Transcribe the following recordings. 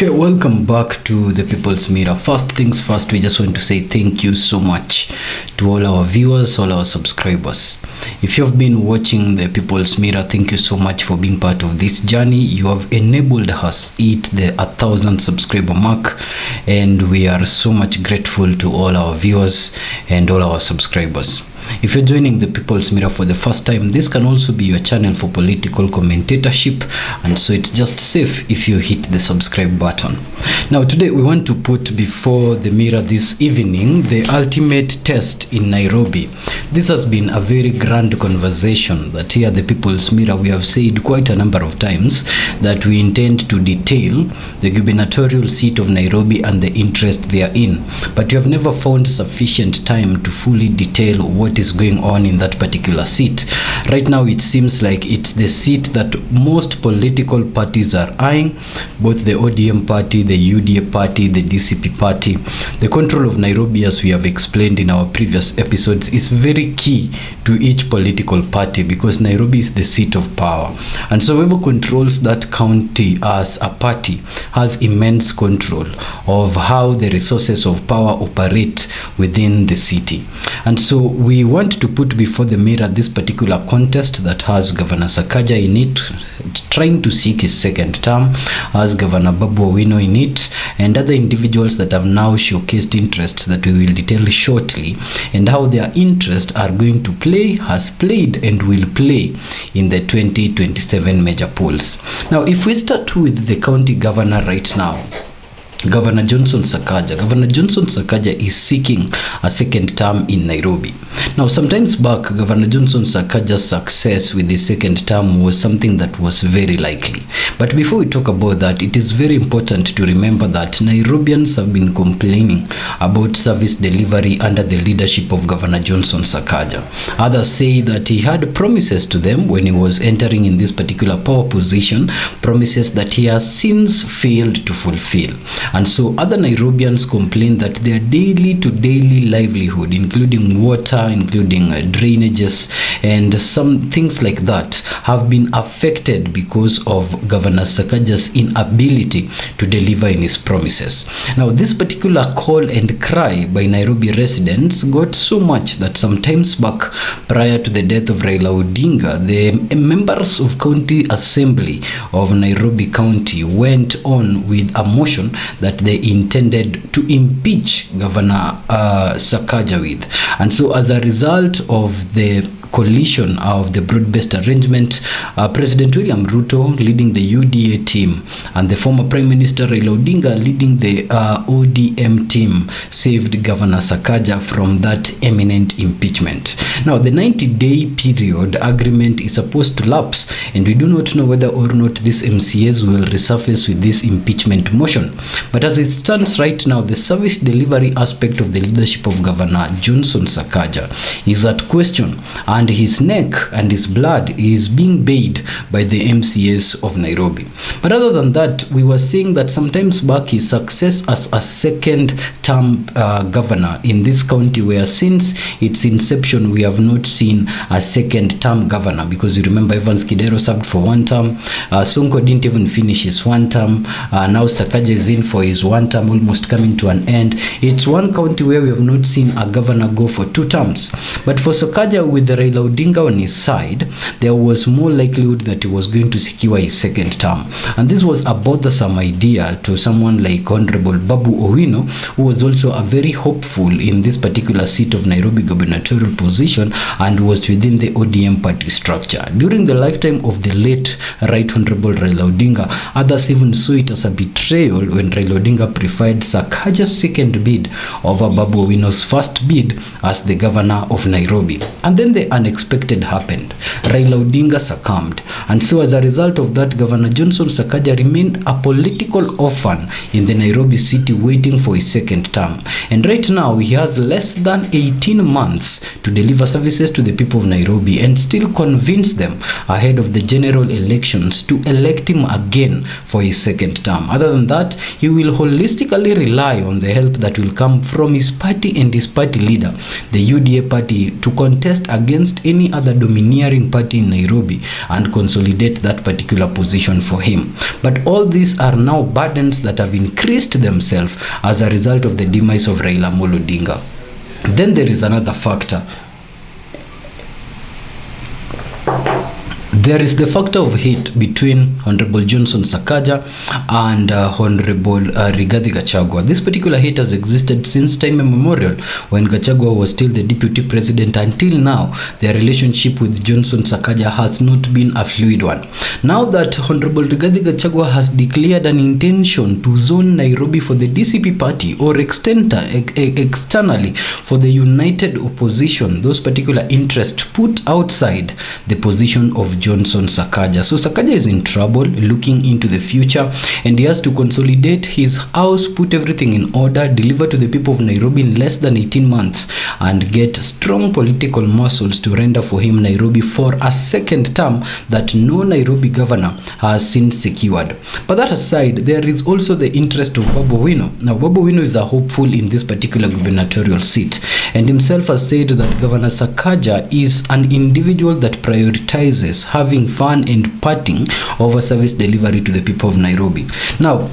Okay, welcome back to the People's Mirror. First things first, we just want to say thank you so much to all our viewers, all our subscribers. If you've been watching the People's Mirror, thank you so much for being part of this journey. You have enabled us hit the 1,000 subscriber mark, and we are so much grateful to all our viewers and all our subscribers. If you're joining the People's Mirror for the first time, this can also be your channel for political commentatorship, and so it's just safe if you hit the subscribe button. Now today we want to put before the mirror this evening the ultimate test in Nairobi. This has been a very grand conversation that here at the People's Mirror we have said quite a number of times that we intend to detail the gubernatorial seat of Nairobi and the interest therein, but you have never found sufficient time to fully detail what is going on in that particular seat. Right now it seems like it's the seat that most political parties are eyeing, both the ODM party, the UDA party, the DCP party. The control of Nairobi, as we have explained in our previous episodes, is very key to each political party because Nairobi is the seat of power, and so whoever controls that county as a party has immense control of how the resources of power operate within the city. And so we want to put before the mirror this particular contest that has Governor Sakaja in it, trying to seek his second term, has Governor Babu Owino in it, and other individuals that have now showcased interests that we will detail shortly, and how their interests are going to play, has played, and will play in the 2027 major polls. Now, if we start with the county governor right now, Governor Johnson Sakaja. Governor Johnson Sakaja is seeking a second term in Nairobi. Now, sometimes back, Governor Johnson Sakaja's success with the second term was something that was very likely. But before we talk about that, it is very important to remember that Nairobians have been complaining about service delivery under the leadership of Governor Johnson Sakaja. Others say that he had promises to them when he was entering in this particular power position, promises that he has since failed to fulfill. And so other Nairobians complain that their daily to daily livelihood, including water, including drainages, and some things like that, have been affected because of Governor Sakaja's inability to deliver in his promises. Now, this particular call and cry by Nairobi residents got so much that sometimes back, prior to the death of Raila Odinga, the members of County Assembly of Nairobi County went on with a motion that they intended to impeach Governor Sakaja with. And so as a result of the coalition of the broad-based arrangement, President William Ruto leading the UDA team and the former Prime Minister Raila Odinga leading the ODM team saved Governor Sakaja from that imminent impeachment. Now, the 90-day period agreement is supposed to lapse, and we do not know whether or not these MCAs will resurface with this impeachment motion. But as it stands right now, the service delivery aspect of the leadership of Governor Johnson Sakaja is at question, and his neck and his blood is being paid by the MCAs of Nairobi. But other than that, we were saying that sometimes back his success as a second term governor in this county, where since its inception we have not seen a second term governor, because you remember Evans Kidero served for one term, Sonko didn't even finish his one term, now Sakaja is in for his one term, almost coming to an end. It's one county where we have not seen a governor go for 2 terms. But for Sakaja, with the Raila Odinga on his side, there was more likelihood that he was going to secure his second term. And this was a bothersome idea to someone like Honorable Babu Owino, who was also a very hopeful in this particular seat of Nairobi gubernatorial position and was within the ODM party structure. During the lifetime of the late Right Honorable Raila Odinga, others even saw it as a betrayal when Raila Odinga preferred Sakaja's second bid over Babu Owino's first bid as the governor of Nairobi. And then the unexpected happened. Raila Odinga succumbed, and so as a result of that, Governor Johnson Sakaja remained a political orphan in the Nairobi city waiting for his second term. And right now he has less than 18 months to deliver services to the people of Nairobi and still convince them ahead of the general elections to elect him again for his second term. Other than that, he will holistically rely on the help that will come from his party and his party leader, the UDA party, to contest against against any other domineering party in Nairobi and consolidate that particular position for him. But all these are now burdens that have increased themselves as a result of the demise of Raila Amolo Odinga. Then there is another factor. There is the factor of hate between Honorable Johnson Sakaja and Honorable Rigathi Gachagua. This particular hate has existed since time immemorial, when Gachagua was still the deputy president. Until now, their relationship with Johnson Sakaja has not been a fluid one. Now that Honorable Rigathi Gachagua has declared an intention to zone Nairobi for the DCP party, or externally for the united opposition, those particular interests put outside the position of Johnson Sakaja. So Sakaja is in trouble, looking into the future, and he has to consolidate his house, put everything in order, deliver to the people of Nairobi in less than 18 months, and get strong political muscles to render for him Nairobi for a second term that no Nairobi governor has since secured. But that aside, there is also the interest of Babu Owino. Now, Babu Owino is a hopeful in this particular gubernatorial seat, and himself has said that Governor Sakaja is an individual that prioritizes having fun and partying over service delivery to the people of Nairobi. Now,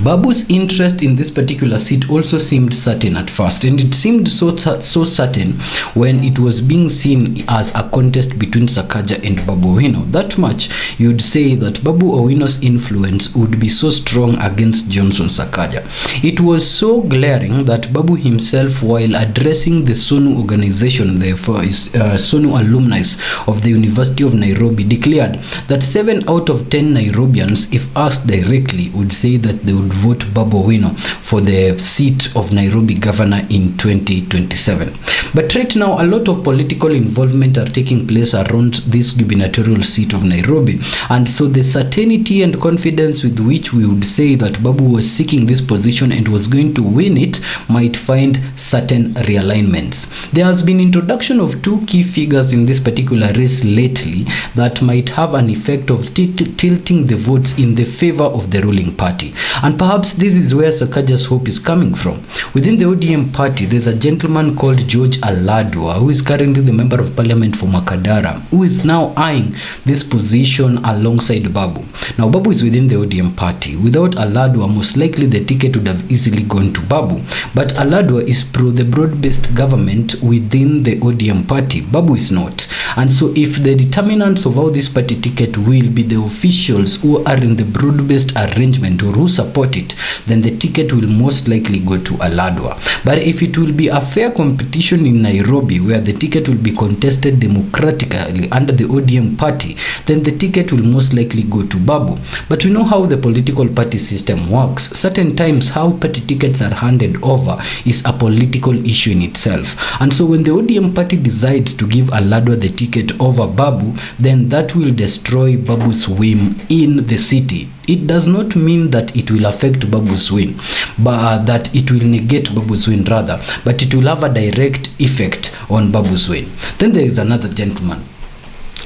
Babu's interest in this particular seat also seemed certain at first, and it seemed so certain when it was being seen as a contest between Sakaja and Babu Owino. That much you'd say that Babu Owino's influence would be so strong against Johnson Sakaja. It was so glaring that Babu himself, while addressing the SONU organization, the SONU alumni of the University of Nairobi, declared that 7 out of 10 Nairobians, if asked directly, would say that they would vote Babu Owino for the seat of Nairobi governor in 2027. But right now, a lot of political involvement are taking place around this gubernatorial seat of Nairobi, and so the certainty and confidence with which we would say that Babu was seeking this position and was going to win it might find certain realignments. There has been introduction of 2 key figures in this particular race lately that might have an effect of tilting the votes in the favor of the ruling party. And perhaps this is where Sakaja's hope is coming from. Within the ODM party, there's a gentleman called George Aladwa, who is currently the member of parliament for Makadara, who is now eyeing this position alongside Babu. Now, Babu is within the ODM party. Without Aladwa, most likely the ticket would have easily gone to Babu. But Aladwa is pro the broad-based government within the ODM party. Babu is not. And so if the determinants of how this party ticket will be the officials who are in the broad-based arrangement or who support it, then the ticket will most likely go to Aladwa. But if it will be a fair competition in Nairobi, where the ticket will be contested democratically under the ODM party, then the ticket will most likely go to Babu. But we know how the political party system works. Certain times how party tickets are handed over is a political issue in itself. And so when the ODM party decides to give Aladwa the ticket over Babu, then that will destroy Babu's whim in the city. It does not mean that it will affect Babu's win, but that it will negate Babu's win rather, but it will have a direct effect on Babu's win. Then there is another gentleman,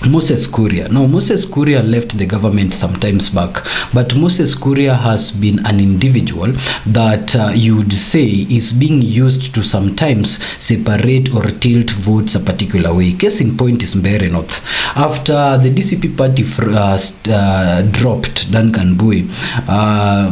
Moses Kuria. Now, Moses Kuria left the government some times back, but Moses Kuria has been an individual that you would say is being used to sometimes separate or tilt votes a particular way. Case in point is Mbeere North. After the DCP party dropped Duncan Bui,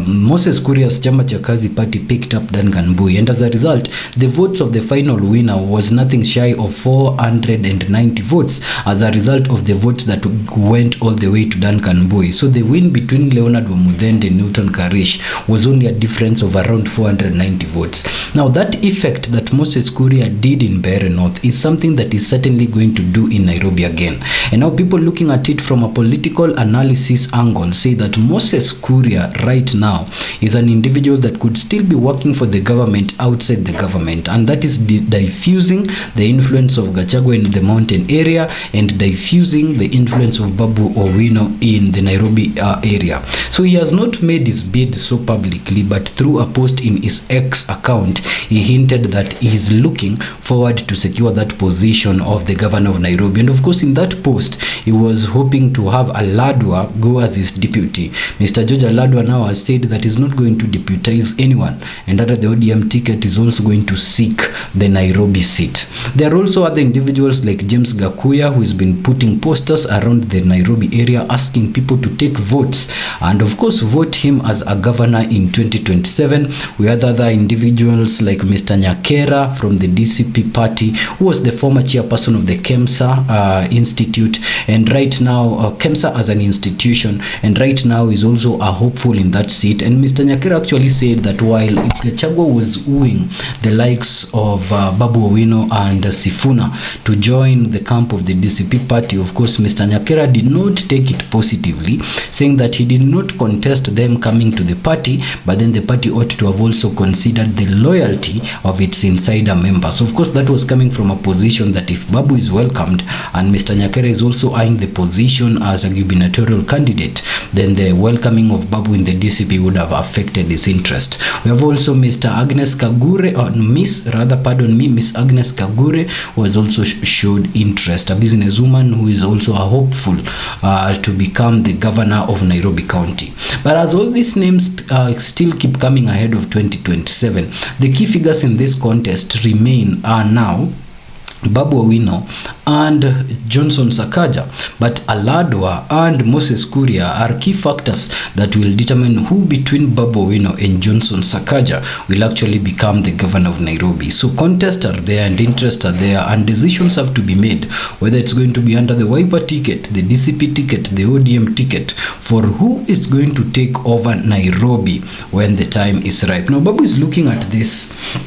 Moses Kuria's Chama cha Kazi party picked up Duncan Bui, and as a result, the votes of the final winner was nothing shy of 490 votes as a result of the votes that went all the way to Duncan Bui. So the win between Leonard Wamuthende and Newton Karish was only a difference of around 490 votes. Now, that effect that Moses Kuria did in Mbeere North is something that is certainly going to do in Nairobi again. And now people looking at it from a political analysis angle say that Moses Kuria right now is an individual that could still be working for the government outside the government, and that is diffusing the influence of Gachagua in the mountain area and diffusing reducing the influence of Babu Owino in the Nairobi area. So he has not made his bid so publicly, but through a post in his X account, he hinted that he is looking forward to secure that position of the governor of Nairobi. And of course, in that post, he was hoping to have Aladwa go as his deputy. Mr. George Aladwa now has said that he's not going to deputize anyone, and under the ODM ticket is also going to seek the Nairobi seat. There are also other individuals like James Gakuya, who has been putting posters around the Nairobi area asking people to take votes and of course vote him as a governor in 2027. We have other individuals like Mr. Nyakera from the DCP party, who was the former chairperson of the KEMSA Institute, and right now KEMSA as an institution, and right now is also a hopeful in that seat. And Mr. Nyakera actually said that while Gachagua was wooing the likes of Babu Owino and Sifuna to join the camp of the DCP party, of course Mr. Nyakera did not take it positively, saying that he did not contest them coming to the party, but then the party ought to have also considered the loyalty of its insider members. Of course, that was coming from a position that if Babu is welcomed and Mr. Nyakera is also eyeing the position as a gubernatorial candidate, then the welcoming of Babu in the DCP would have affected his interest. We have also Mr. Agnes Kagure, or Miss Agnes Kagure, who has also showed interest, a businesswoman who is also a hopeful to become the governor of Nairobi County. But as all these names still keep coming ahead of 2027, the key figures in this contest are now Babu Owino and Johnson Sakaja, but Aladwa and Moses Kuria are key factors that will determine who between Babu Owino and Johnson Sakaja will actually become the governor of Nairobi. So contests are there and interests are there, and decisions have to be made whether it's going to be under the Wiper ticket, the DCP ticket, the ODM ticket, for who is going to take over Nairobi when the time is ripe. Now Babu is looking at this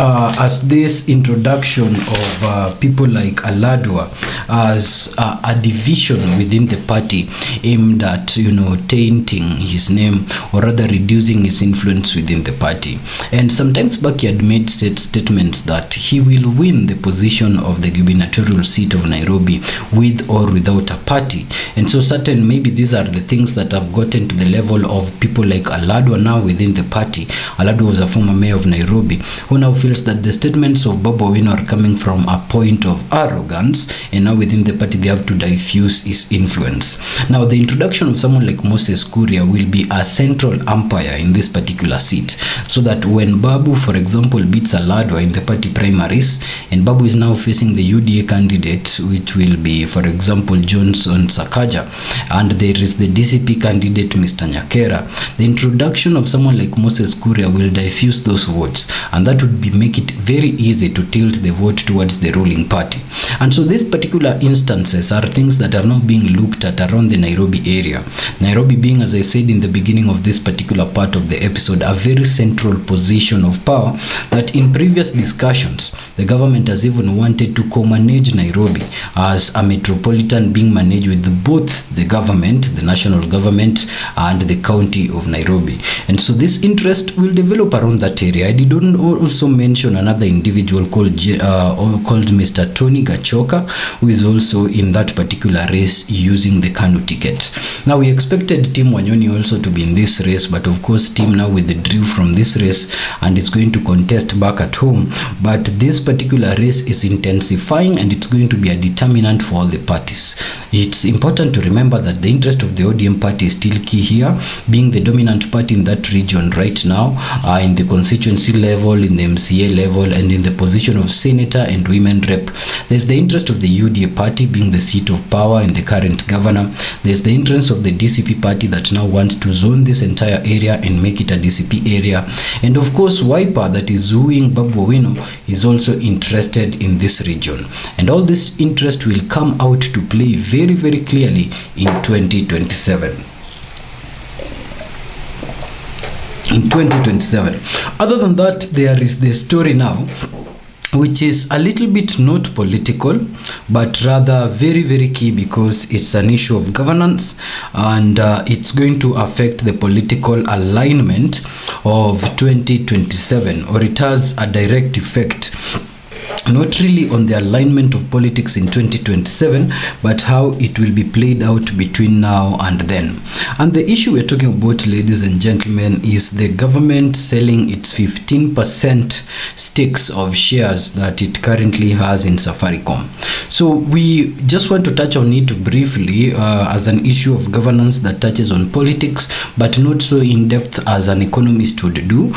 as this introduction of people like Aladwa as a division within the party aimed at, tainting his name, or rather reducing his influence within the party. And sometimes back he had made statements that he will win the position of the gubernatorial seat of Nairobi with or without a party. And so maybe these are the things that have gotten to the level of people like Aladwa now within the party. Aladwa was a former mayor of Nairobi, who now feels that the statements of Babu Owino are coming from a point of arrogance, and now within the party they have to diffuse his influence. Now the introduction of someone like Moses Kuria will be a central umpire in this particular seat, so that when Babu, for example, beats Aladwa in the party primaries, and Babu is now facing the UDA candidate, which will be, for example, Johnson Sakaja, and there is the DCP candidate Mr. Nyakera, the introduction of someone like Moses Kuria will diffuse those votes, and that would make it very easy to tilt the vote towards the ruling party. And so these particular instances are things that are now being looked at around the Nairobi area. Nairobi being, as I said in the beginning of this particular part of the episode, a very central position of power that in previous discussions the government has even wanted to co-manage Nairobi as a metropolitan being managed with both the government, the national government, and the county of Nairobi. And so this interest will develop around that area. I did also mention another individual called Mr. Tony Gachoka, who is also in that particular race using the Kanu ticket. Now we expected Tim Wanyoni also to be in this race, but of course Tim now withdrew from this race and is going to contest back at home. But this particular race is intensifying, and it's going to be a determinant for all the parties. It's important to remember that the interest of the ODM party is still key here, being the dominant party in that region right now, in the constituency level, in the MCA level, and in the position of senator and women rep. There's the interest of the UDA party being the seat of power in the current governor. There's the interest of the DCP party that now wants to zone this entire area and make it a DCP area. And of course Wiper, that is wooing Babu Owino, is also interested in this region. And all this interest will come out to play very, very clearly in 2027. Other than that, there is the story now, which is a little bit not political, but rather very, very key, because it's an issue of governance, and it's going to affect the political alignment of 2027, or it has a direct effect not really on the alignment of politics in 2027, but how it will be played out between now and then. And the issue we're talking about, ladies and gentlemen, is the government selling its 15% stakes of shares that it currently has in Safaricom. So we just want to touch on it briefly as an issue of governance that touches on politics, but not so in depth as an economist would do,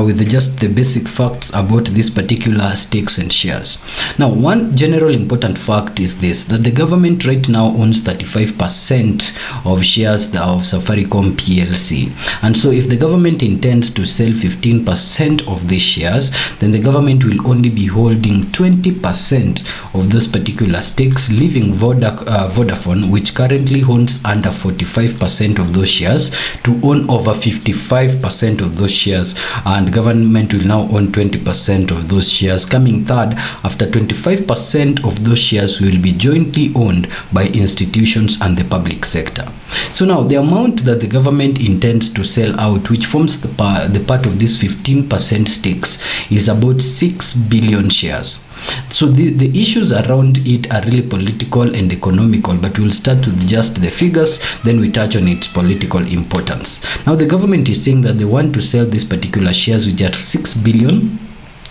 with just the basic facts about this particular stakes and shares. Now, one general important fact is this, that the government right now owns 35% of shares of Safaricom PLC. And so if the government intends to sell 15% of these shares, then the government will only be holding 20% of those particular stakes, leaving Vodafone, which currently owns under 45% of those shares, to own over 55% of those shares, and government will now own 20% of those shares, coming third after 25% of those shares will be jointly owned by institutions and the public sector. So now the amount that the government intends to sell out, which forms the part of this 15% stakes, is about 6 billion shares. So the issues around it are really political and economical, but we'll start with just the figures, then we touch on its political importance. Now the government is saying that they want to sell these particular shares, which are 6 billion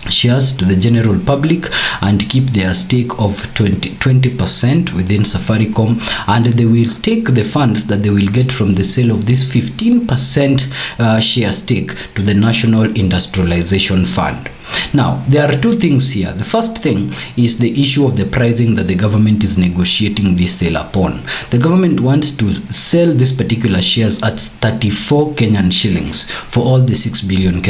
shares, to the general public and keep their stake of 20% within Safaricom, and they will take the funds that they will get from the sale of this 15% share stake to the National Industrialization Fund. Now, there are two things here. The first thing is the issue of the pricing that the government is negotiating this sale upon. The government wants to sell this particular shares at 34 Kenyan shillings for all the 6 billion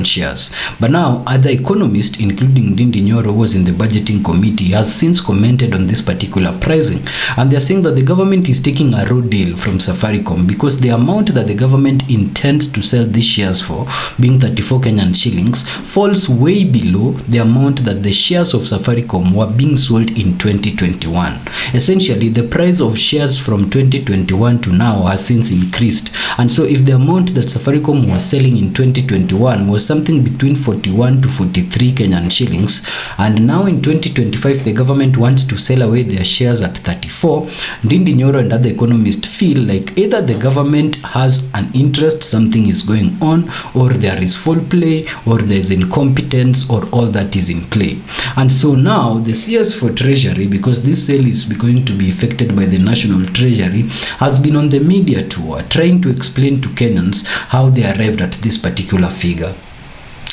shares. But now, other economists, including Ndindi Nyoro, who was in the budgeting committee, has since commented on this particular pricing, and they're saying that the government is taking a raw deal from Safaricom because the amount that the government intends to sell these shares for, being 34 Kenyan shillings, falls way below the amount that the shares of Safaricom were being sold in 2021. Essentially, the price of shares from 2021 to now has since increased, and so if the amount that Safaricom was selling in 2021 was something between 41 to 43 Kenyan shillings, and now in 2025 the government wants to sell away their shares at 34, Ndindi Nyoro and other economists feel like either the government has an interest, something is going on, or there is foul play, or there is incompetence, or all that is in play. And so now the CS for Treasury, because this sale is going to be effected by the National Treasury, has been on the media tour trying to explain to Kenyans how they arrived at this particular figure.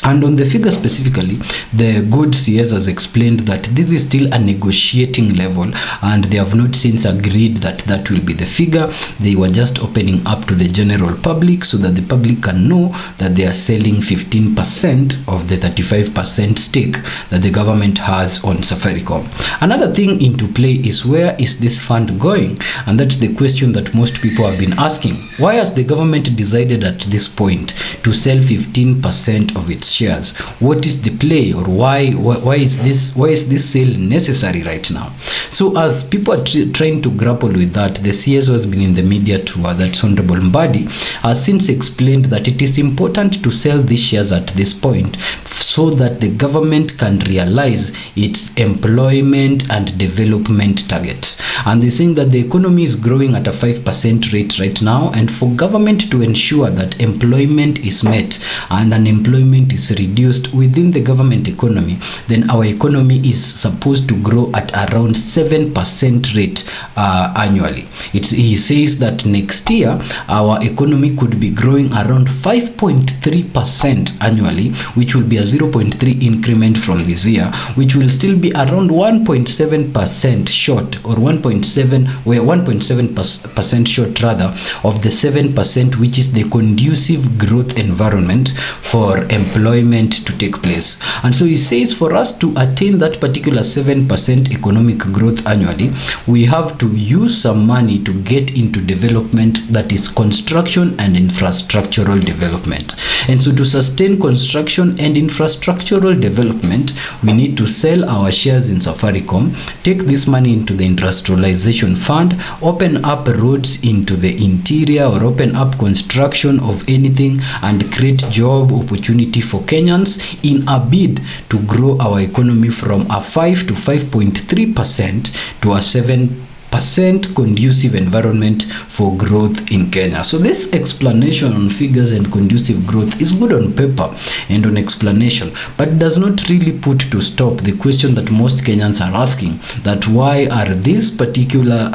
And on the figure specifically, the good CS has explained that this is still a negotiating level, and they have not since agreed that that will be the figure. They were just opening up to the general public so that the public can know that they are selling 15% of the 35% stake that the government has on Safaricom. Another thing into play is, where is this fund going? And that's the question that most people have been asking. Why has the government decided at this point to sell 15% of its shares? What is the play, or why is this sale necessary right now? So as people are trying to grapple with that, the CS who has been in the media tour, that's Honorable Mbadi, has since explained that it is important to sell these shares at this point so that the government can realize its employment and development targets. And they're saying that the economy is growing at a 5% rate right now, and for government to ensure that employment is met and unemployment is reduced within the government economy, then our economy is supposed to grow at around 7% rate annually. He says that next year our economy could be growing around 5.3% annually, which will be a 0.3 increment from this year, which will still be around 1.7% short, or 1.7% short rather, of the 7%, which is the conducive growth environment for employment to take place. And so he says for us to attain that particular 7% economic growth annually, we have to use some money to get into development, that is construction and infrastructural development. And so to sustain construction and infrastructural development, we need to sell our shares in Safaricom, take this money into the industrialization fund, open up roads into the interior, or open up construction of anything, and create job opportunity for for Kenyans in a bid to grow our economy from a 5 to 5.3% to a 7% conducive environment for growth in Kenya. So this explanation on figures and conducive growth is good on paper and on explanation, but does not really put to stop the question that most Kenyans are asking, that why are these particular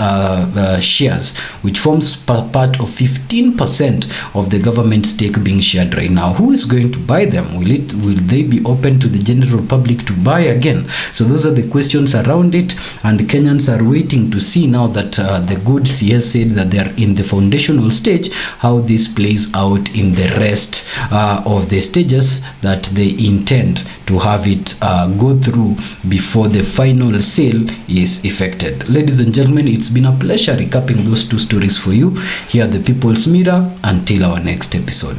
shares, which forms part of 15% of the government stake, being shared right now? Who is going to buy them? Will they be open to the general public to buy again? So those are the questions around it, and Kenyans are waiting to see now that the good CS said that they are in the foundational stage, how this plays out in the rest of the stages that they intend to have it go through before the final sale is effected. Ladies and gentlemen, it's been a pleasure recapping those two stories for you here at the People's Mirror. Until our next episode.